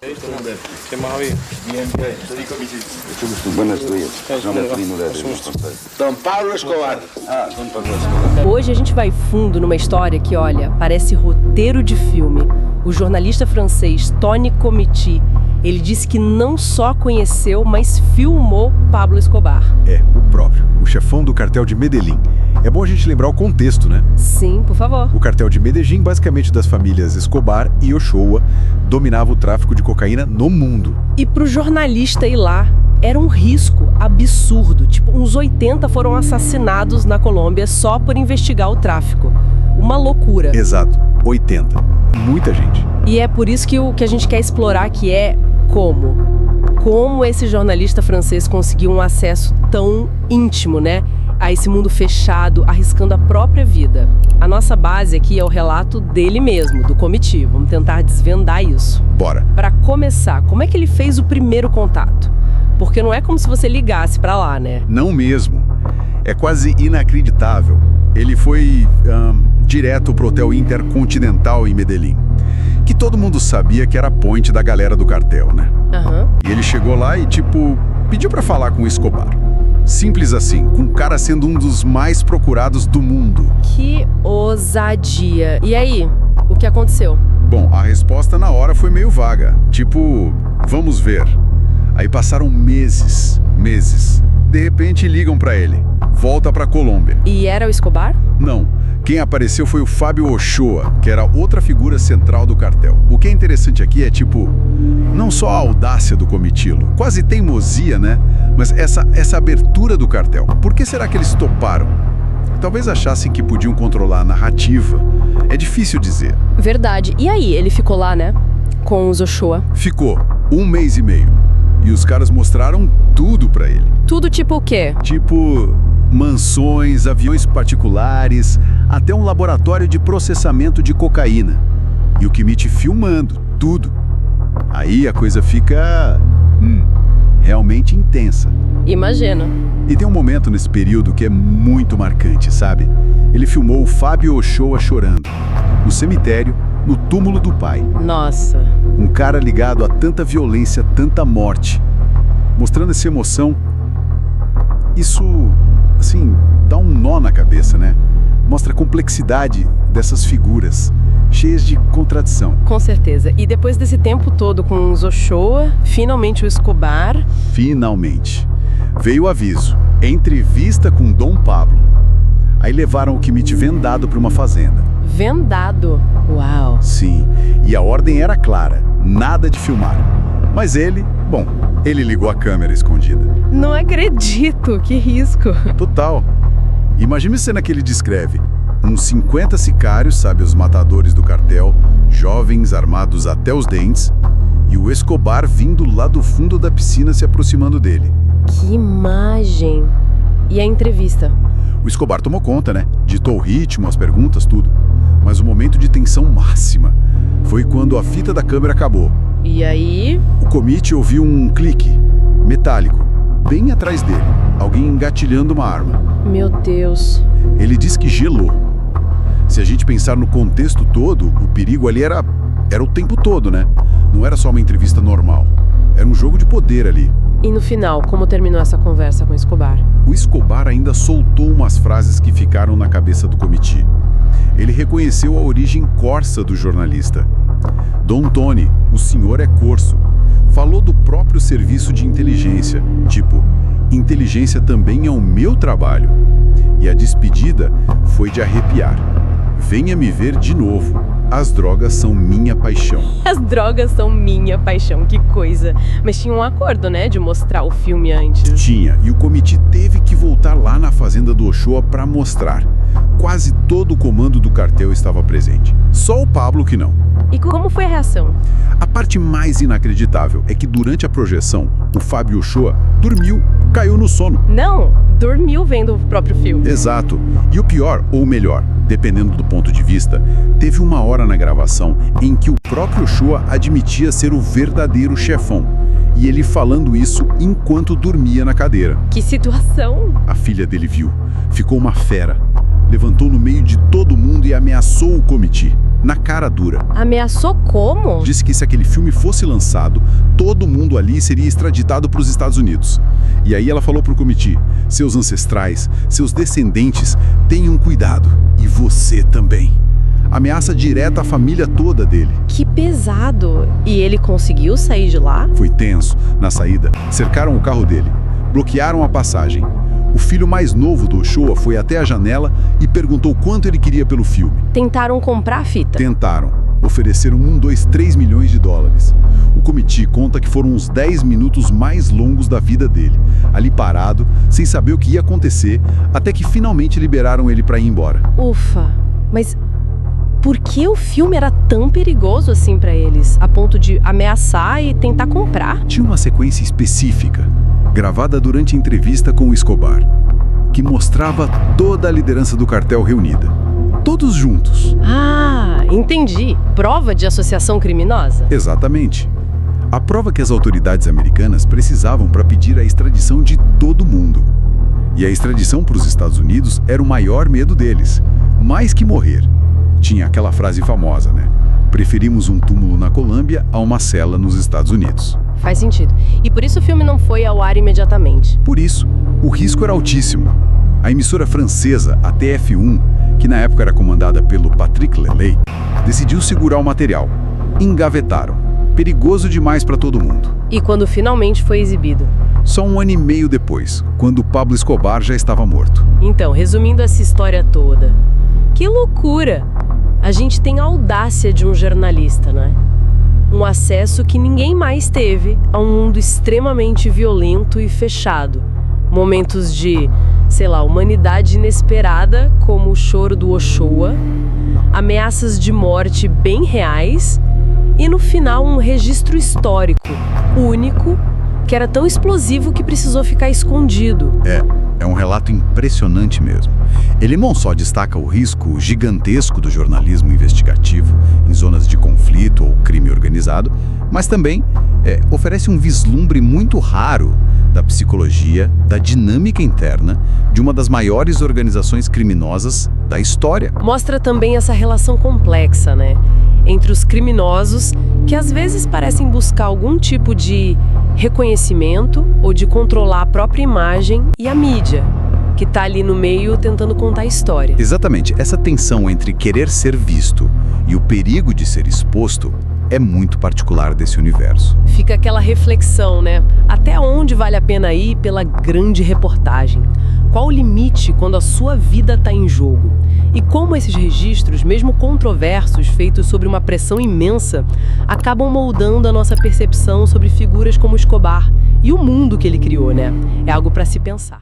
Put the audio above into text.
¿Qué más había? Buenas noches. Dom Pablo Escobar. Don Pablo Escobar. Hoje a gente vai fundo numa história que, olha, parece roteiro de filme. O jornalista francês Tony Comiti, ele disse que não só conheceu, mas filmou Pablo Escobar. É, o próprio, o chefão do cartel de Medellín. É bom a gente lembrar o contexto, né? Sim, por favor. O cartel de Medellín, basicamente das famílias Escobar e Ochoa, dominava o tráfico de cocaína no mundo. E pro jornalista ir lá, era um risco absurdo. Tipo, uns 80 foram assassinados na Colômbia só por investigar o tráfico. Uma loucura. Exato, 80. Muita gente. E é por isso que o que a gente quer explorar aqui é como. Como esse jornalista francês conseguiu um acesso tão íntimo, né? A esse mundo fechado, arriscando a própria vida. A nossa base aqui é o relato dele mesmo, do Comiti. Vamos tentar desvendar isso. Bora. Para começar, como é que ele fez o primeiro contato? Porque não é como se você ligasse para lá, né? Não mesmo. É quase inacreditável. Ele foi direto pro Hotel Intercontinental em Medellín, que todo mundo sabia que era a ponte da galera do cartel, né? E ele chegou lá e, pediu pra falar com o Escobar. Simples assim, com o cara sendo um dos mais procurados do mundo. Que ousadia. E aí, o que aconteceu? Bom, a resposta na hora foi meio vaga. Vamos ver. Aí passaram meses. De repente ligam pra ele. Volta pra Colômbia. E era o Escobar? Não. Quem apareceu foi o Fábio Ochoa, que era outra figura central do cartel. O que é interessante aqui é, não só a audácia do comitilo, quase teimosia, né? Mas essa abertura do cartel. Por que será que eles toparam? Talvez achassem que podiam controlar a narrativa. É difícil dizer. Verdade. E aí, ele ficou lá, né? Com os Ochoa. Ficou 1 mês e meio. E os caras mostraram tudo pra ele. Tudo tipo o quê? Mansões, aviões particulares, até um laboratório de processamento de cocaína. E o Comiti filmando, tudo. Aí a coisa fica realmente intensa. Imagina. E tem um momento nesse período que é muito marcante, sabe? Ele filmou o Fábio Ochoa chorando, no cemitério, no túmulo do pai. Nossa. Um cara ligado a tanta violência, tanta morte. Mostrando essa emoção. Isso, dá um nó na cabeça, né? Mostra a complexidade dessas figuras, cheias de contradição. Com certeza. E depois desse tempo todo com os Ochoa, finalmente o Escobar... Finalmente. Veio o aviso. Entrevista com Dom Pablo. Aí levaram o Comiti vendado para uma fazenda. Vendado? Uau. Sim. E a ordem era clara. Nada de filmar. Mas ele ligou a câmera escondida. Não acredito, que risco. Total. Imagina a cena que ele descreve. Uns 50 sicários, sabe, os matadores do cartel, jovens armados até os dentes, e o Escobar vindo lá do fundo da piscina se aproximando dele. Que imagem. E a entrevista? O Escobar tomou conta, né? Ditou o ritmo, as perguntas, tudo. Mas o momento de tensão máxima foi quando a fita da câmera acabou. E aí? O Comiti ouviu um clique metálico, bem atrás dele. Alguém engatilhando uma arma. Meu Deus. Ele diz que gelou. Se a gente pensar no contexto todo, o perigo ali era o tempo todo, né? Não era só uma entrevista normal. Era um jogo de poder ali. E no final, como terminou essa conversa com o Escobar? O Escobar ainda soltou umas frases que ficaram na cabeça do Comiti. Ele reconheceu a origem corsa do jornalista. Dom Tony, o senhor é corso. Falou do próprio serviço de inteligência, inteligência também é o meu trabalho. E a despedida foi de arrepiar. Venha me ver de novo. As drogas são minha paixão. As drogas são minha paixão, que coisa. Mas tinha um acordo, né, de mostrar o filme antes. Tinha, e o Comiti teve que voltar lá na fazenda do Ochoa para mostrar. Quase todo o comando do cartel estava presente. Só o Pablo que não. E como foi a reação? A parte mais inacreditável é que durante a projeção, o Fábio Ochoa dormiu, caiu no sono. Não, dormiu vendo o próprio filme. Exato. E o pior, ou melhor, dependendo do ponto de vista, teve uma hora na gravação em que o próprio Ochoa admitia ser o verdadeiro chefão. E ele falando isso enquanto dormia na cadeira. Que situação! A filha dele viu. Ficou uma fera. levantou no meio de todo mundo e ameaçou o comitê, na cara dura. Ameaçou como? Disse que se aquele filme fosse lançado, todo mundo ali seria extraditado para os Estados Unidos. E aí ela falou para o comitê: seus ancestrais, seus descendentes, tenham cuidado. E você também. Ameaça direta à família toda dele. Que pesado. E ele conseguiu sair de lá? Foi tenso. Na saída, cercaram o carro dele, bloquearam a passagem. O filho mais novo do Ochoa foi até a janela e perguntou quanto ele queria pelo filme. Tentaram comprar a fita? Tentaram. Ofereceram 3 milhões de dólares. O comitê conta que foram os 10 minutos mais longos da vida dele, ali parado, sem saber o que ia acontecer, até que finalmente liberaram ele para ir embora. Ufa, mas por que o filme era tão perigoso assim para eles, a ponto de ameaçar e tentar comprar? Tinha uma sequência específica, gravada durante a entrevista com o Escobar, que mostrava toda a liderança do cartel reunida. Todos juntos. Ah, entendi. Prova de associação criminosa? Exatamente. A prova que as autoridades americanas precisavam para pedir a extradição de todo mundo. E a extradição para os Estados Unidos era o maior medo deles. Mais que morrer. Tinha aquela frase famosa, né? Preferimos um túmulo na Colômbia a uma cela nos Estados Unidos. Faz sentido. E por isso o filme não foi ao ar imediatamente? Por isso, o risco era altíssimo. A emissora francesa, a TF1, que na época era comandada pelo Patrick Lelay, decidiu segurar o material. Engavetaram. Perigoso demais para todo mundo. E quando finalmente foi exibido? Só 1 ano e meio depois, quando Pablo Escobar já estava morto. Então, resumindo essa história toda, que loucura! A gente tem a audácia de um jornalista, né? Um acesso que ninguém mais teve a um mundo extremamente violento e fechado. Momentos de, humanidade inesperada, como o choro do Ochoa, ameaças de morte bem reais e, no final, um registro histórico, único, que era tão explosivo que precisou ficar escondido. É um relato impressionante mesmo. Ele não só destaca o risco gigantesco do jornalismo investigativo em zonas de conflito ou crime organizado, mas também oferece um vislumbre muito raro da psicologia, da dinâmica interna de uma das maiores organizações criminosas da história. Mostra também essa relação complexa, né? Entre os criminosos, que às vezes parecem buscar algum tipo de reconhecimento ou de controlar a própria imagem, e a mídia, que está ali no meio tentando contar a história. Exatamente. Essa tensão entre querer ser visto e o perigo de ser exposto é muito particular desse universo. Fica aquela reflexão, né? Até onde vale a pena ir pela grande reportagem? Qual o limite quando a sua vida está em jogo? E como esses registros, mesmo controversos, feitos sob uma pressão imensa, acabam moldando a nossa percepção sobre figuras como Escobar e o mundo que ele criou, né? É algo para se pensar.